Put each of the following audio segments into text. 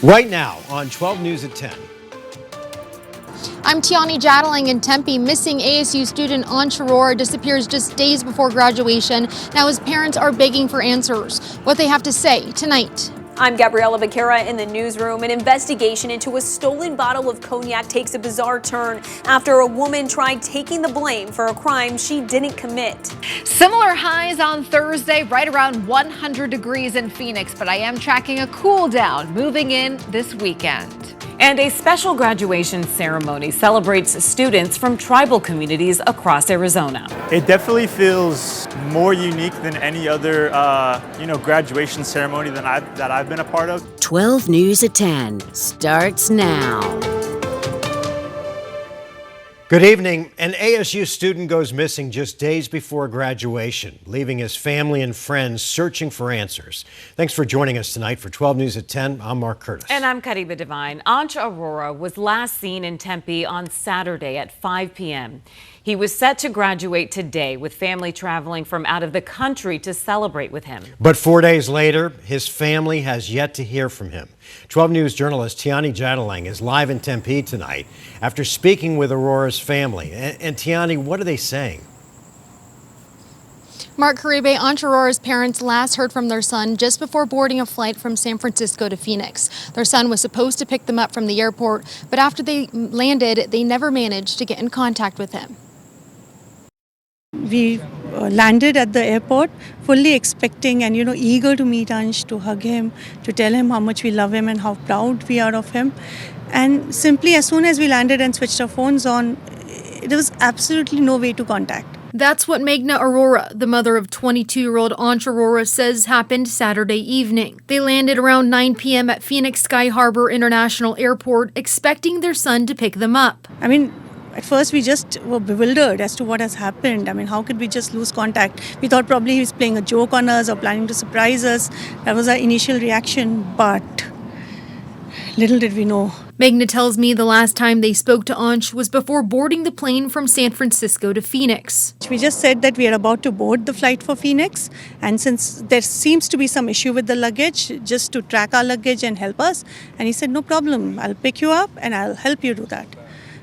Right now on 12 News at 10. I'm Tiani Jadaling in Tempe. Missing ASU student Ansh Aurora disappears just days before graduation. Now his parents are begging for answers. What they have to say tonight. I'm Gabriella Becerra in the newsroom. An investigation into a stolen bottle of cognac takes a bizarre turn after a woman tried taking the blame for a crime she didn't commit. Similar highs on Thursday, right around 100 degrees in Phoenix, but I am tracking a cool down moving in this weekend. And a special graduation ceremony celebrates students from tribal communities across Arizona. It definitely feels more unique than any other, graduation ceremony that I've been a part of. 12 News at 10 starts now. Good evening. An ASU student goes missing just days before graduation, leaving his family and friends searching for answers. Thanks for joining us tonight for 12 News at 10. I'm Mark Curtis. And I'm Kariba Devine. Ansh Aurora was last seen in Tempe on Saturday at 5 p.m. He was set to graduate today, with family traveling from out of the country to celebrate with him. But 4 days later, his family has yet to hear from him. 12 News journalist Tiani Jadaling is live in Tempe tonight after speaking with Aurora's family. And Tiani, what are they saying? Mark Caribe, Ansh Aurora's parents last heard from their son just before boarding a flight from San Francisco to Phoenix. Their son was supposed to pick them up from the airport, but after they landed, they never managed to get in contact with him. We landed at the airport fully expecting and eager to meet Ansh, to hug him, to tell him how much we love him and how proud we are of him. And simply as soon as we landed and switched our phones on, there was absolutely no way to contact. That's what Meghna Aurora, the mother of 22-year-old Ansh Aurora, says happened Saturday evening. They landed around 9 p.m. at Phoenix Sky Harbor International Airport, expecting their son to pick them up. At first, we just were bewildered as to what has happened. How could we just lose contact? We thought probably he was playing a joke on us or planning to surprise us. That was our initial reaction, but little did we know. Meghna tells me the last time they spoke to Ansh was before boarding the plane from San Francisco to Phoenix. We just said that we are about to board the flight for Phoenix, and since there seems to be some issue with the luggage, just to track our luggage and help us. And he said, no problem, I'll pick you up and I'll help you do that.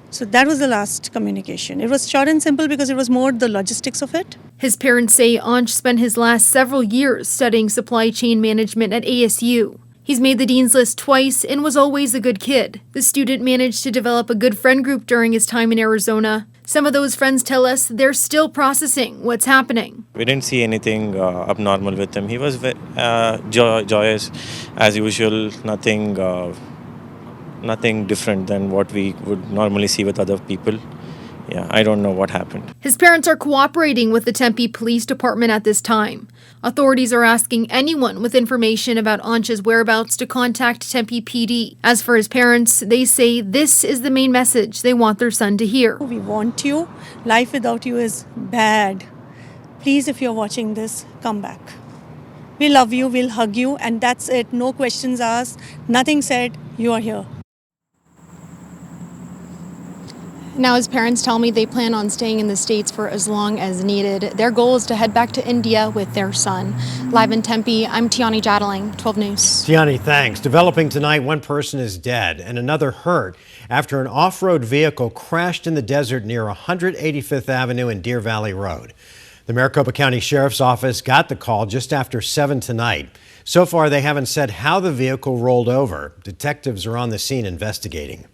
So that was the last communication. It was short and simple because it was more the logistics of it. His parents say Ansh spent his last several years studying supply chain management at ASU. He's made the dean's list twice and was always a good kid. The student managed to develop a good friend group during his time in Arizona. Some of those friends tell us they're still processing what's happening. We didn't see anything abnormal with him. He was joyous as usual, nothing different than what we would normally see with other people. I don't know what happened. His parents are cooperating with the Tempe Police Department at this time. Authorities are asking anyone with information about Ansh's whereabouts to contact Tempe PD. As for his parents, they say this is the main message they want their son to hear. We want you. Life without you is bad. Please, if you're watching this, come back. We love you, we'll hug you, and that's it. No questions asked, nothing said, you are here. Now his parents tell me they plan on staying in the States for as long as needed. Their goal is to head back to India with their son. Live in Tempe, I'm Tiani Jadaling, 12 News. Tiani, thanks. Developing tonight, one person is dead and another hurt after an off-road vehicle crashed in the desert near 185th Avenue and Deer Valley Road. The Maricopa County Sheriff's Office got the call just after 7 tonight. So far, they haven't said how the vehicle rolled over. Detectives are on the scene investigating.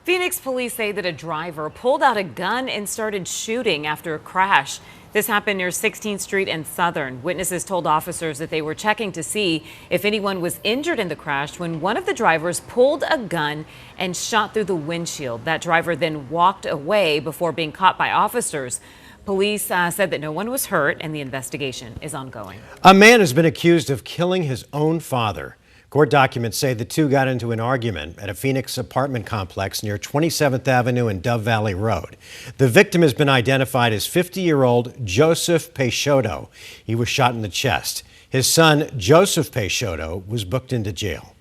Phoenix police say that a driver pulled out a gun and started shooting after a crash. This happened near 16th Street and Southern. Witnesses told officers that they were checking to see if anyone was injured in the crash when one of the drivers pulled a gun and shot through the windshield. That driver then walked away before being caught by officers. Police said that no one was hurt and the investigation is ongoing. A man has been accused of killing his own father. Court documents say the two got into an argument at a Phoenix apartment complex near 27th Avenue and Dove Valley Road. The victim has been identified as 50-year-old Joseph Peixoto. He was shot in the chest. His son, Joseph Peixoto, was booked into jail.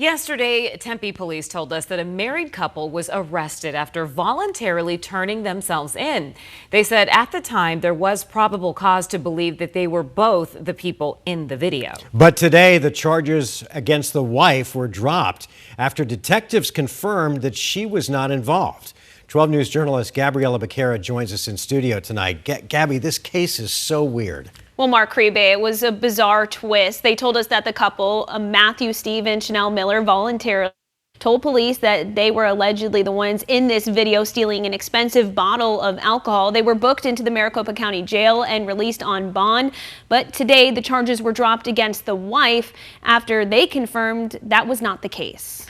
Yesterday, Tempe police told us that a married couple was arrested after voluntarily turning themselves in. They said at the time there was probable cause to believe that they were both the people in the video. But today, the charges against the wife were dropped after detectives confirmed that she was not involved. 12 News journalist Gabriela Becerra joins us in studio tonight. Gabby, this case is so weird. Well, Mark Kriebe, it was a bizarre twist. They told us that the couple, Matthew, Steve, and Chanel Miller, voluntarily told police that they were allegedly the ones in this video stealing an expensive bottle of alcohol. They were booked into the Maricopa County Jail and released on bond. But today, the charges were dropped against the wife after they confirmed that was not the case.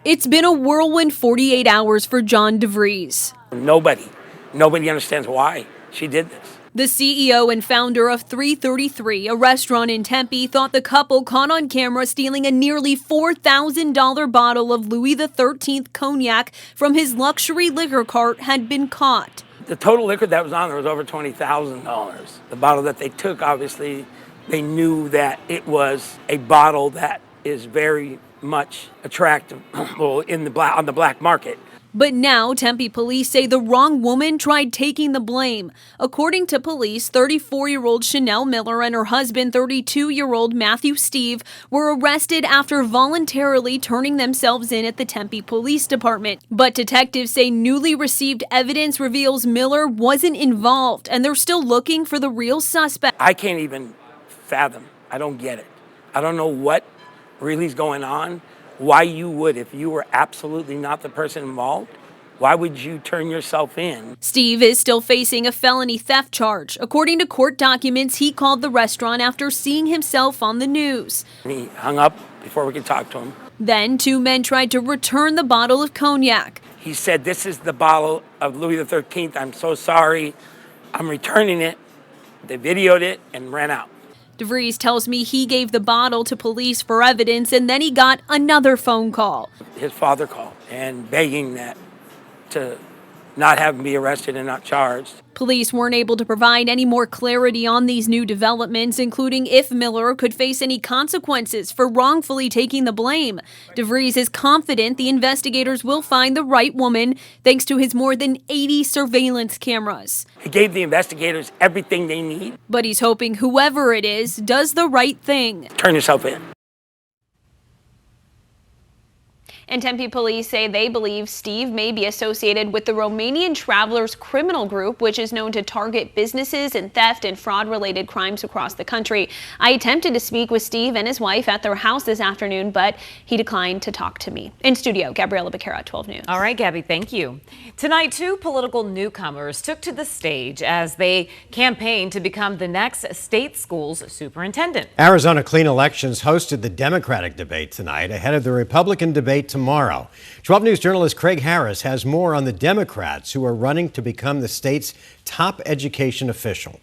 It's been a whirlwind 48 hours for John DeVries. Nobody understands why she did this. The CEO and founder of 333, a restaurant in Tempe, thought the couple caught on camera stealing a nearly $4,000 bottle of Louis XIII cognac from his luxury liquor cart had been caught. The total liquor that was on there was over $20,000. The bottle that they took, obviously, they knew that it was a bottle that is very much attractive on the black market. But now Tempe police say the wrong woman tried taking the blame. According to police, 34-year-old Chanel Miller and her husband, 32-year-old Matthew Steve, were arrested after voluntarily turning themselves in at the Tempe Police Department. But detectives say newly received evidence reveals Miller wasn't involved, and they're still looking for the real suspect. I can't even fathom. I don't get it. I don't know what really is going on. Why you would, if you were absolutely not the person involved, why would you turn yourself in? Steve is still facing a felony theft charge. According to court documents, he called the restaurant after seeing himself on the news. He hung up before we could talk to him. Then two men tried to return the bottle of cognac. He said, "This is the bottle of Louis XIII. I'm so sorry. I'm returning it." They videoed it and ran out. DeVries tells me he gave the bottle to police for evidence, and then he got another phone call. His father called and begging that to not have him be arrested and not charged. Police weren't able to provide any more clarity on these new developments, including if Miller could face any consequences for wrongfully taking the blame. DeVries is confident the investigators will find the right woman thanks to his more than 80 surveillance cameras. He gave the investigators everything they need. But he's hoping whoever it is does the right thing. Turn yourself in. And Tempe police say they believe Steve may be associated with the Romanian Travelers Criminal Group, which is known to target businesses and theft and fraud-related crimes across the country. I attempted to speak with Steve and his wife at their house this afternoon, but he declined to talk to me. In studio, Gabriela Becerra, 12 News. All right, Gabby, thank you. Tonight, two political newcomers took to the stage as they campaigned to become the next state school's superintendent. Arizona Clean Elections hosted the Democratic debate tonight ahead of the Republican debate tomorrow. 12 News journalist Craig Harris has more on the Democrats who are running to become the state's top education official.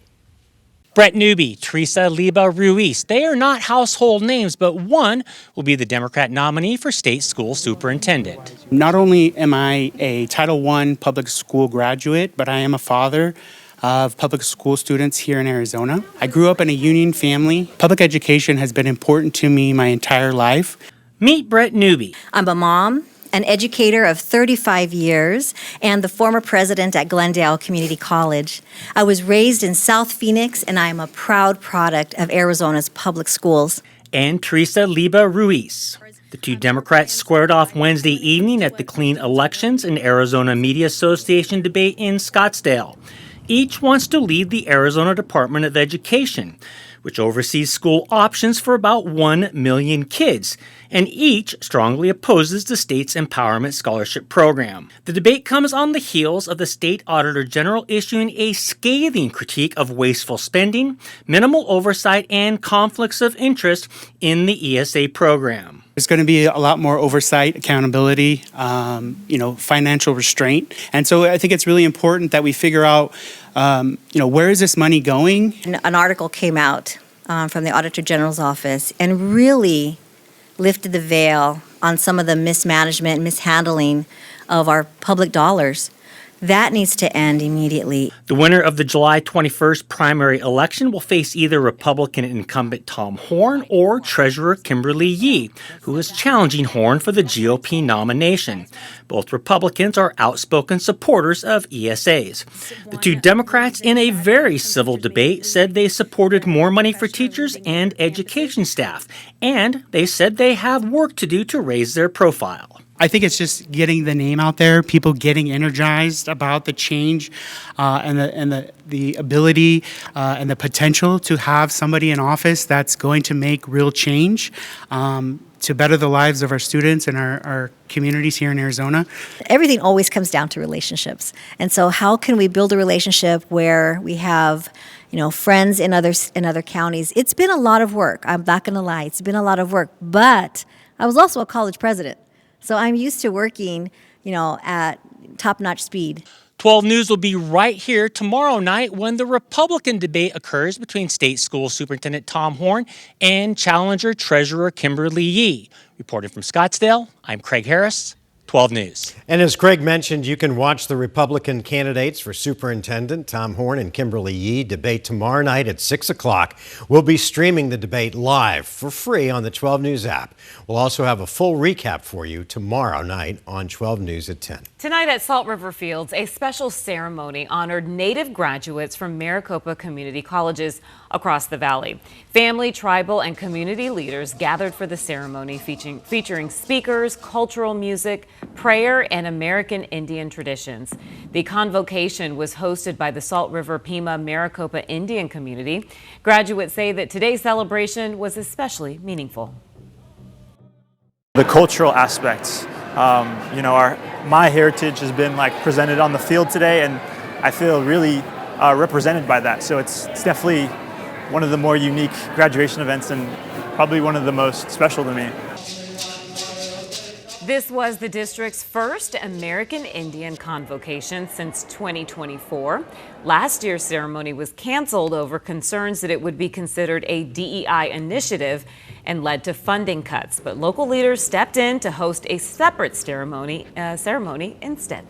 Brett Newby, Teresa Liba Ruiz. They are not household names, but one will be the Democrat nominee for state school superintendent. Not only am I a Title I public school graduate, but I am a father of public school students here in Arizona. I grew up in a union family. Public education has been important to me my entire life. Meet Brett Newby. I'm a mom, an educator of 35 years, and the former president at Glendale Community College. I was raised in South Phoenix, and I am a proud product of Arizona's public schools. And Teresa Liba Ruiz. The two Democrats squared off Wednesday evening at the Clean Elections and Arizona Media Association debate in Scottsdale. Each wants to lead the Arizona Department of Education, which oversees school options for about 1 million kids, and each strongly opposes the state's Empowerment Scholarship Program. The debate comes on the heels of the State Auditor General issuing a scathing critique of wasteful spending, minimal oversight, and conflicts of interest in the ESA program. There's going to be a lot more oversight, accountability, financial restraint. And so I think it's really important that we figure out, where is this money going? An article came out from the Auditor General's office and really lifted the veil on some of the mismanagement, mishandling of our public dollars. That needs to end immediately. The winner of the July 21st primary election will face either Republican incumbent Tom Horn or Treasurer Kimberly Yee, who is challenging Horn for the GOP nomination. Both Republicans are outspoken supporters of ESAs. The two Democrats, in a very civil debate, said they supported more money for teachers and education staff, and they said they have work to do to raise their profile. I think it's just getting the name out there, people getting energized about the change and the ability and the potential to have somebody in office that's going to make real change to better the lives of our students and our communities here in Arizona. Everything always comes down to relationships. And so how can we build a relationship where we have friends in other counties? It's been a lot of work. I'm not going to lie. It's been a lot of work. But I was also a college president. So I'm used to working, at top-notch speed. 12 News will be right here tomorrow night when the Republican debate occurs between State School Superintendent Tom Horn and challenger Treasurer Kimberly Yee. Reporting from Scottsdale, I'm Craig Harris, 12 News. And as Craig mentioned, you can watch the Republican candidates for Superintendent Tom Horn and Kimberly Yee debate tomorrow night at 6 o'clock. We'll be streaming the debate live for free on the 12 News app. We'll also have a full recap for you tomorrow night on 12 News at 10. Tonight at Salt River Fields, a special ceremony honored Native graduates from Maricopa community colleges across the valley. Family, tribal, and community leaders gathered for the ceremony featuring speakers, cultural music, prayer, and American Indian traditions. The convocation was hosted by the Salt River Pima Maricopa Indian community. Graduates say that today's celebration was especially meaningful. The cultural aspects, my heritage has been presented on the field today, and I feel really represented by that. So it's definitely one of the more unique graduation events and probably one of the most special to me. This was the district's first American Indian convocation since 2024. Last year's ceremony was canceled over concerns that it would be considered a DEI initiative and led to funding cuts. But local leaders stepped in to host a separate ceremony instead.